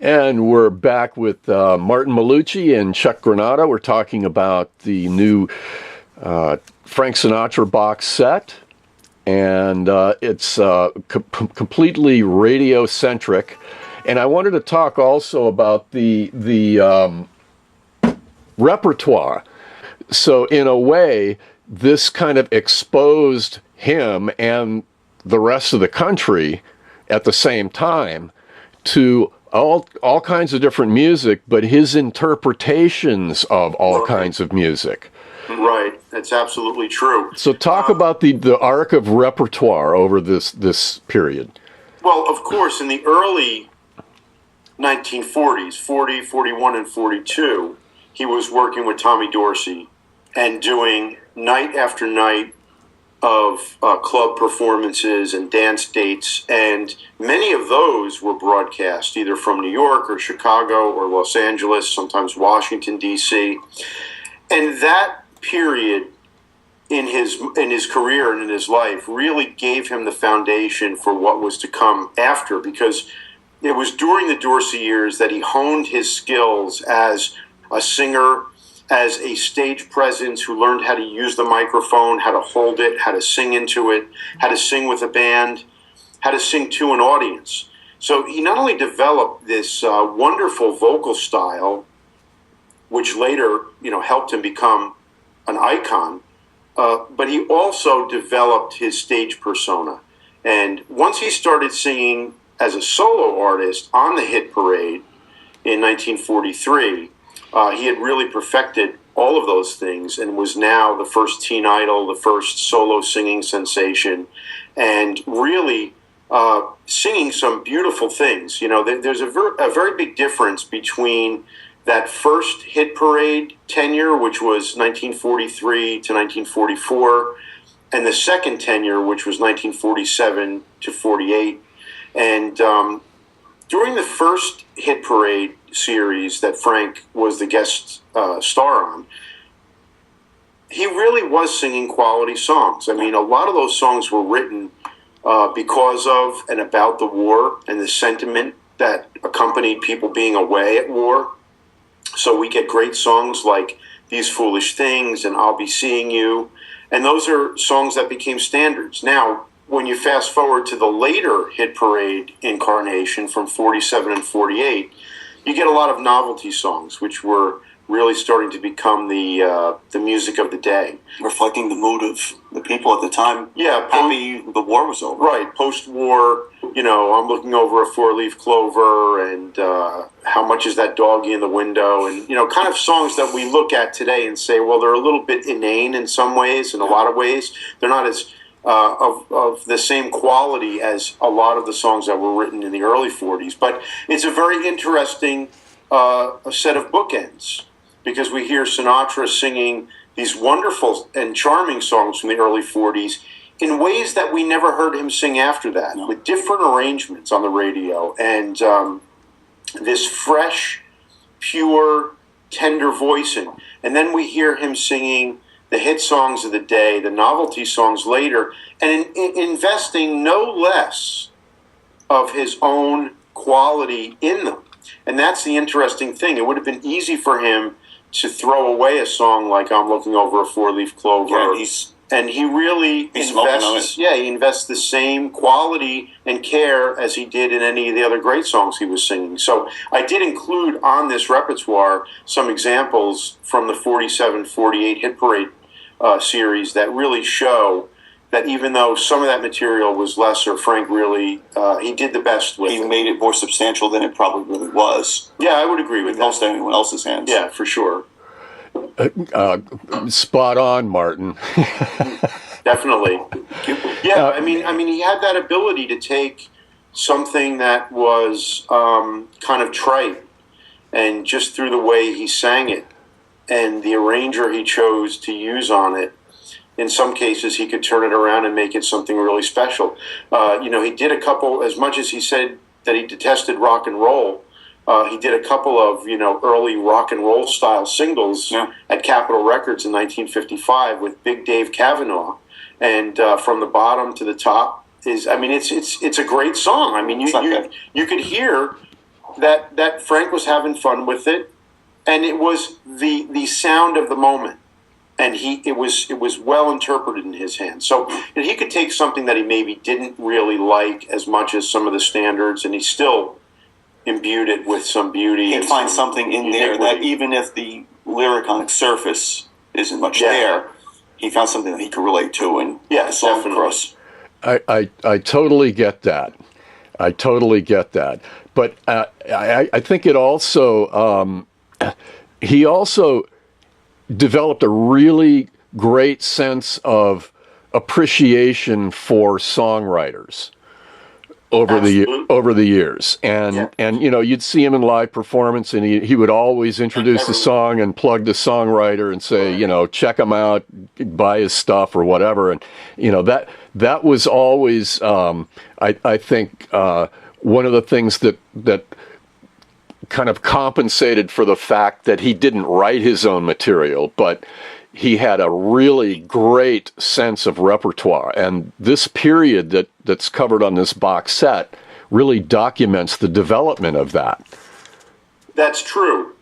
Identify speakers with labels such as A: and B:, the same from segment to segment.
A: And we're back with Martin Melucci and Chuck Granata. We're talking about the new Frank Sinatra box set. And it's completely radio-centric. And I wanted to talk also about the repertoire. So in a way, this kind of exposed him and the rest of the country at the same time to all kinds of different music, but his interpretations of all kinds of music.
B: Right, that's absolutely true.
A: So talk about the arc of repertoire over this period.
B: Well, of course, in the early 1940s, 40, 41, and 42, he was working with Tommy Dorsey and doing night after night of club performances and dance dates, and many of those were broadcast either from New York or Chicago or Los Angeles, sometimes Washington, D.C. And that period in his career and in his life really gave him the foundation for what was to come after, because it was during the Dorsey years that he honed his skills as a singer, as a stage presence, who learned how to use the microphone, how to hold it, how to sing into it, how to sing with a band, how to sing to an audience. So he not only developed this wonderful vocal style, which later, helped him become an icon, but he also developed his stage persona. And once he started singing as a solo artist on the hit parade in 1943, he had really perfected all of those things and was now the first teen idol, the first solo singing sensation, and really singing some beautiful things. There's a very big difference between that first hit parade tenure, which was 1943 to 1944, and the second tenure, which was 1947 to 48. And during the first hit parade series that Frank was the guest star on, he really was singing quality songs. I mean, a lot of those songs were written because of and about the war and the sentiment that accompanied people being away at war. So we get great songs like These Foolish Things and I'll Be Seeing You. And those are songs that became standards. Now, when you fast forward to the later hit parade incarnation from 47 and 48, you get a lot of novelty songs, which were really starting to become the music of the day.
C: Reflecting the mood of the people at the time.
B: Yeah.
C: Happy the war was over.
B: Right. Post-war, I'm looking over a four-leaf clover, and how much is that doggy in the window? And, kind of songs that we look at today and say, well, they're a little bit inane in some ways, in a lot of ways. They're not as of the same quality as a lot of the songs that were written in the early 40s. But it's a very interesting set of bookends, because we hear Sinatra singing these wonderful and charming songs from the early 40s in ways that we never heard him sing after that, with different arrangements on the radio, and this fresh, pure, tender voicing. And then we hear him singing the hit songs of the day, the novelty songs later, and investing no less of his own quality in them. And that's the interesting thing. It would have been easy for him to throw away a song like I'm Looking Over a Four-Leaf Clover.
C: Yeah,
B: and he really he invests the same quality and care as he did in any of the other great songs he was singing. So I did include on this repertoire some examples from the 47-48 hit parade series that really show that even though some of that material was lesser, Frank really, he did the best with it.
C: He made it more substantial than it probably really was.
B: Yeah, I would agree with that.
C: Most anyone else's hands.
B: Yeah, for sure.
A: Spot on, Martin.
B: Definitely. Yeah, I mean, he had that ability to take something that was kind of trite, and just through the way he sang it and the arranger he chose to use on it, in some cases he could turn it around and make it something really special. He did a couple, as much as he said that he detested rock and roll, he did a couple of, early rock and roll style singles at Capitol Records in 1955 with Big Dave Cavanaugh. And From the Bottom to the Top it's a great song. I mean, you could hear that Frank was having fun with it, and it was the sound of the moment, and it was well interpreted in his hands. So he could take something that he maybe didn't really like as much as some of the standards, and he still imbued it with some beauty.
C: He'd find something in there that even if the lyric on its surface isn't much there, he found something that he could relate to, and the song across.
A: I totally get that. I totally get that. But I think it also, he also developed a really great sense of appreciation for songwriters over the years, and you know, you'd see him in live performance, and he would always introduce the song and plug the songwriter and say, you know, check him out, buy his stuff or whatever, and you know, that was always I think one of the things that kind of compensated for the fact that he didn't write his own material, but he had a really great sense of repertoire. And this period that's covered on this box set really documents the development of that.
B: That's true.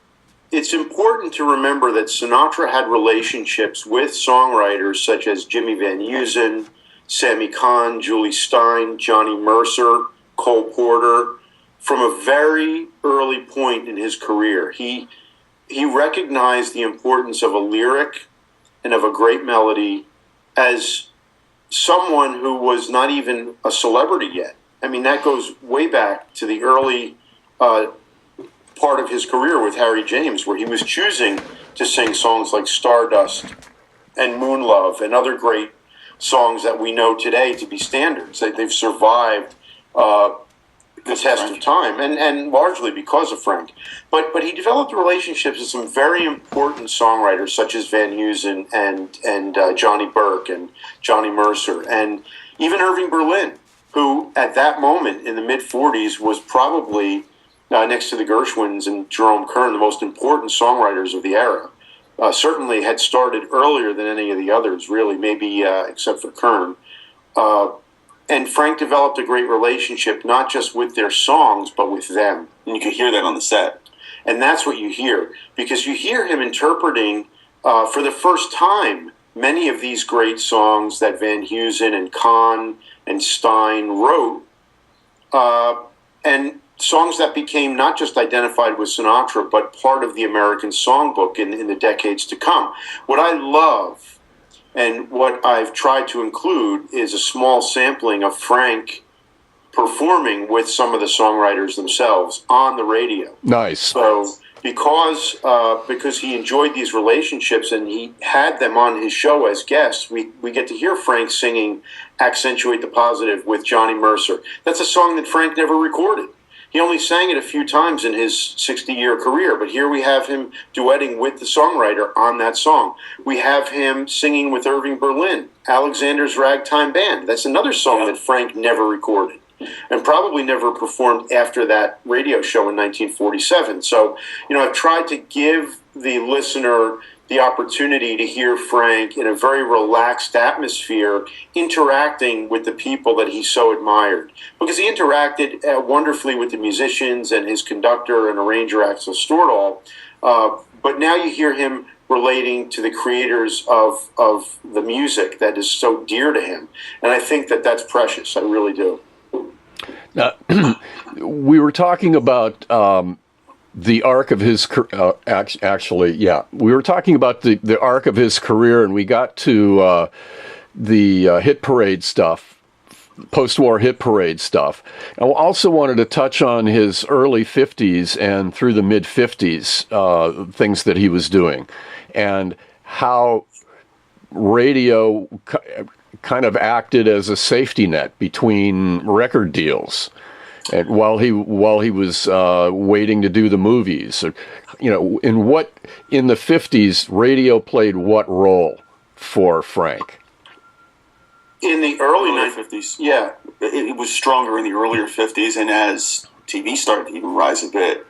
B: It's important to remember that Sinatra had relationships with songwriters such as Jimmy Van Heusen, Sammy Cahn, Julie Stein, Johnny Mercer, Cole Porter, from a very early point in his career. He recognized the importance of a lyric and of a great melody as someone who was not even a celebrity yet. I mean, that goes way back to the early part of his career with Harry James, where he was choosing to sing songs like Stardust and Moon Love and other great songs that we know today to be standards. They've survived the test of time, and largely because of Frank. But he developed relationships with some very important songwriters such as Van Heusen and Johnny Burke and Johnny Mercer, and even Irving Berlin, who at that moment in the mid-40s was probably, next to the Gershwins and Jerome Kern, the most important songwriters of the era. Certainly had started earlier than any of the others, really, maybe except for Kern. And Frank developed a great relationship, not just with their songs, but with them.
C: And you could hear that on the set.
B: And that's what you hear, because you hear him interpreting, for the first time, many of these great songs that Van Heusen and Cahn and Stein wrote, and songs that became not just identified with Sinatra, but part of the American songbook in the decades to come. What I love, and what I've tried to include, is a small sampling of Frank performing with some of the songwriters themselves on the radio.
A: Nice.
B: So because he enjoyed these relationships and he had them on his show as guests, we get to hear Frank singing Accentuate the Positive with Johnny Mercer. That's a song that Frank never recorded. He only sang it a few times in his 60-year career, but here we have him duetting with the songwriter on that song. We have him singing with Irving Berlin, Alexander's Ragtime Band. That's another song that Frank never recorded and probably never performed after that radio show in 1947. So, you know, I've tried to give the listener the opportunity to hear Frank in a very relaxed atmosphere, interacting with the people that he so admired. Because he interacted wonderfully with the musicians and his conductor and arranger, Axel Stordahl. But now you hear him relating to the creators of the music that is so dear to him. And I think that that's precious. I really do.
A: Now, we were talking about the arc of his we were talking about the arc of his career, and we got to the hit parade stuff, post-war hit parade stuff. I also wanted to touch on his early 50s and through the mid 50s things that he was doing, and how radio kind of acted as a safety net between record deals. And while he was waiting to do the movies, you know, in the 50s, radio played what role for Frank?
B: In the early
C: 50s, yeah, it was stronger in the earlier 50s, and as TV started to even rise a bit,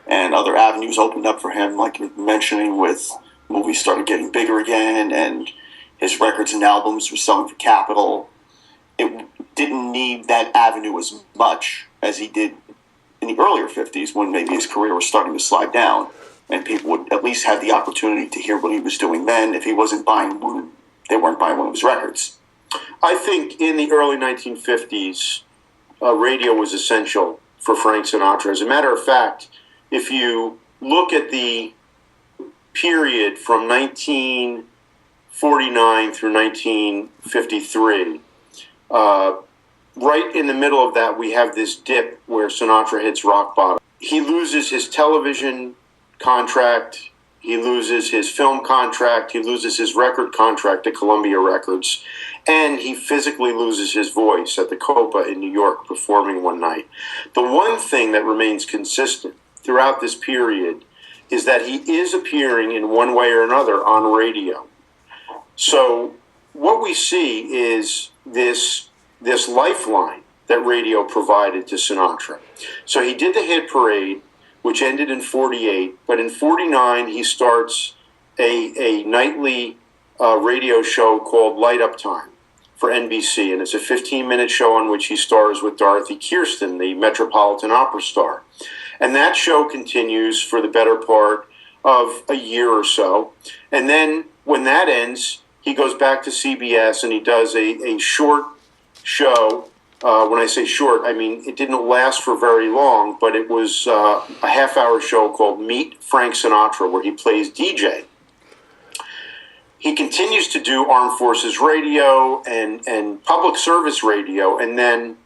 C: and other avenues opened up for him, like you're mentioning, with movies started getting bigger again, and his records and albums were selling for capital. It didn't need that avenue as much as he did in the earlier 50s, when maybe his career was starting to slide down, and people would at least have the opportunity to hear what he was doing then if he wasn't buying one, they weren't buying one of his records.
B: I think in the early 1950s, radio was essential for Frank Sinatra. As a matter of fact, if you look at the period from 1949 through 1953, right in the middle of that, we have this dip where Sinatra hits rock bottom. He loses his television contract, he loses his film contract, he loses his record contract at Columbia Records, and he physically loses his voice at the Copa in New York performing one night. The one thing that remains consistent throughout this period is that he is appearing in one way or another on radio. So what we see is this lifeline that radio provided to Sinatra. So he did the hit parade, which ended in 48, but in 49 he starts a nightly radio show called Light Up Time for NBC, and it's a 15-minute show on which he stars with Dorothy Kirsten, the Metropolitan Opera star. And that show continues for the better part of a year or so, and then when that ends, he goes back to CBS and he does a short show. When I say short, I mean it didn't last for very long, but it was a half-hour show called Meet Frank Sinatra, where he plays DJ. He continues to do Armed Forces Radio and public service radio, and then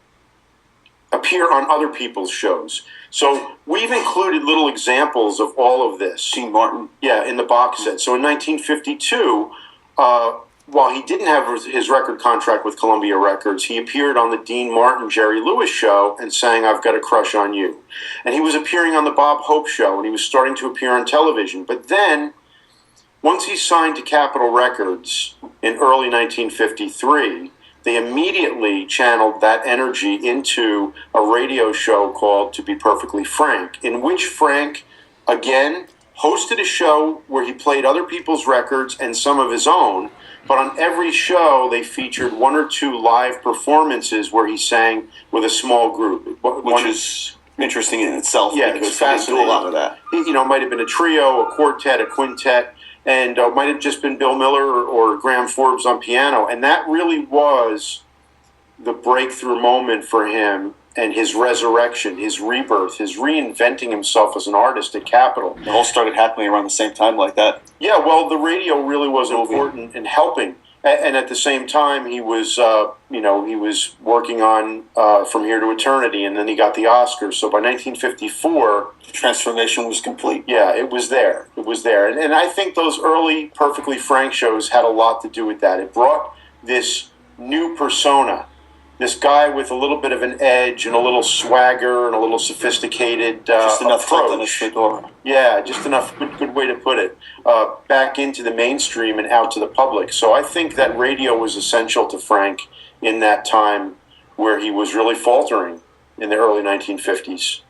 B: appear on other people's shows. So we've included little examples of all of this.
C: Dean Martin.
B: Yeah, in the box set. So in 1952, while he didn't have his record contract with Columbia Records, he appeared on the Dean Martin, Jerry Lewis show and sang I've Got a Crush on You. And he was appearing on the Bob Hope show, and he was starting to appear on television. But then, once he signed to Capitol Records in early 1953, they immediately channeled that energy into a radio show called To Be Perfectly Frank, in which Frank, again, hosted a show where he played other people's records and some of his own, but on every show they featured one or two live performances where he sang with a small group.
C: Which is interesting in itself.
B: Yeah,
C: because
B: it's fascinating.
C: do a lot of that.
B: It might have been a trio, a quartet, a quintet, and it might have just been Bill Miller or Graham Forbes on piano. And that really was the breakthrough moment for him and his resurrection, his rebirth, his reinventing himself as an artist at Capitol.
C: It all started happening around the same time like that.
B: Yeah, well, the radio really was important in helping. And at the same time, he was, he was working on From Here to Eternity, and then he got the Oscars. So by 1954,
C: the transformation was complete.
B: Yeah, it was there. It was there. And I think those early Perfectly Frank shows had a lot to do with that. It brought this new persona, this guy with a little bit of an edge and a little swagger and a little sophisticated
C: just enough
B: approach. Yeah, just enough. Good way to put it. Back into the mainstream and out to the public. So I think that radio was essential to Frank in that time where he was really faltering in the early 1950s.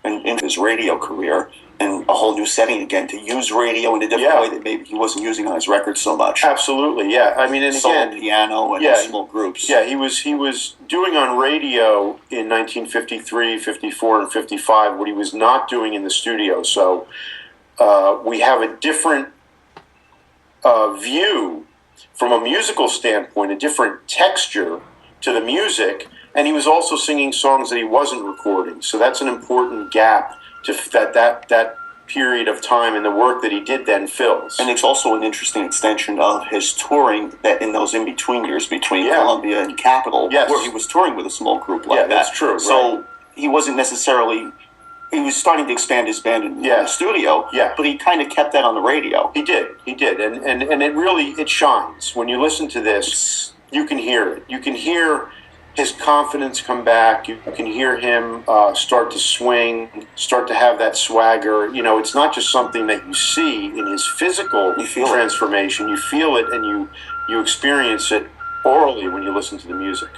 C: And in his radio career, and a whole new setting again, to use radio in a different way that maybe he wasn't using on his records so much.
B: Absolutely, yeah. I mean, and
C: solo piano and small groups.
B: Yeah, he was doing on radio in 1953, 54, and 55 what he was not doing in the studio. So we have a different view from a musical standpoint, a different texture to the music, and he was also singing songs that he wasn't recording. So that's an important gap to that period of time and the work that he did then fills.
C: And it's also an interesting extension of his touring that in those in-between years between Columbia and Capitol, where he was touring with a small group like that.
B: Yeah, that's true.
C: So he wasn't necessarily... He was starting to expand his band in the studio, but he kind of kept that on the radio.
B: He did. And it really, it shines. When you listen to this, you can hear it. You can hear his confidence come back. You can hear him start to swing, start to have that swagger. It's not just something that you see in his physical transformation. You feel it and you experience it orally when you listen to the music.